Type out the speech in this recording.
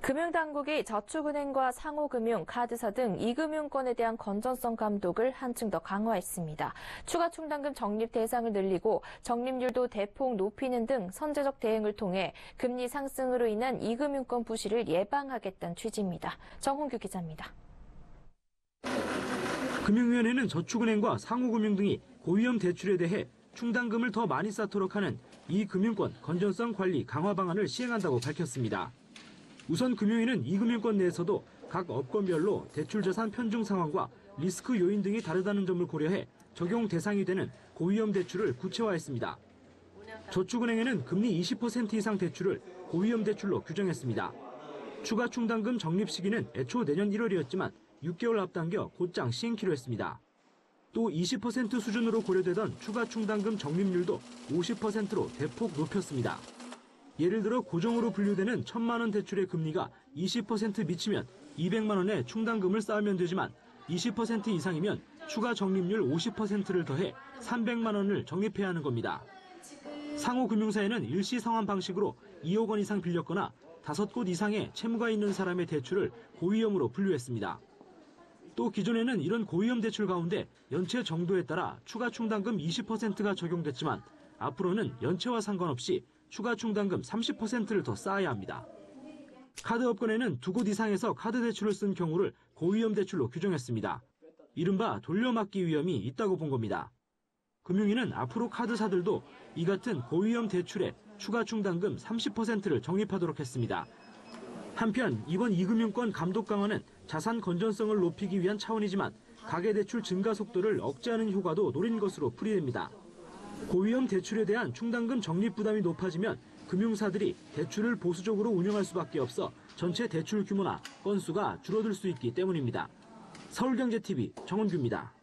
금융당국이 저축은행과 상호금융, 카드사 등 이금융권에 대한 건전성 감독을 한층 더 강화했습니다. 추가 충당금 적립 대상을 늘리고 적립률도 대폭 높이는 등 선제적 대응을 통해 금리 상승으로 인한 이금융권 부실을 예방하겠다는 취지입니다. 정홍규 기자입니다. 금융위원회는 저축은행과 상호금융 등이 고위험 대출에 대해 충당금을 더 많이 쌓도록 하는 이 금융권 건전성 관리 강화 방안을 시행한다고 밝혔습니다. 우선 금융위는 이 금융권 내에서도 각 업권별로 대출 자산 편중 상황과 리스크 요인 등이 다르다는 점을 고려해 적용 대상이 되는 고위험 대출을 구체화했습니다. 저축은행에는 금리 20% 이상 대출을 고위험 대출로 규정했습니다. 추가 충당금 적립 시기는 애초 내년 1월이었지만 6개월 앞당겨 곧장 시행키로 했습니다. 또 20% 수준으로 고려되던 추가 충당금 적립률도 50%로 대폭 높였습니다. 예를 들어 고정으로 분류되는 1,000만 원 대출의 금리가 20% 미치면 200만 원의 충당금을 쌓으면 되지만 20% 이상이면 추가 적립률 50%를 더해 300만 원을 적립해야 하는 겁니다. 상호금융사에는 일시 상환 방식으로 2억 원 이상 빌렸거나 5곳 이상의 채무가 있는 사람의 대출을 고위험으로 분류했습니다. 또 기존에는 이런 고위험 대출 가운데 연체 정도에 따라 추가 충당금 20%가 적용됐지만 앞으로는 연체와 상관없이 추가 충당금 30%를 더 쌓아야 합니다. 카드 업권에는 2곳 이상에서 카드 대출을 쓴 경우를 고위험 대출로 규정했습니다. 이른바 돌려막기 위험이 있다고 본 겁니다. 금융위는 앞으로 카드사들도 이 같은 고위험 대출에 추가 충당금 30%를 적립하도록 했습니다. 한편 이번 이금융권 감독 강화는 자산 건전성을 높이기 위한 차원이지만 가계대출 증가 속도를 억제하는 효과도 노린 것으로 풀이됩니다. 고위험 대출에 대한 충당금 적립 부담이 높아지면 금융사들이 대출을 보수적으로 운영할 수밖에 없어 전체 대출 규모나 건수가 줄어들 수 있기 때문입니다. 서울경제TV 정은규입니다.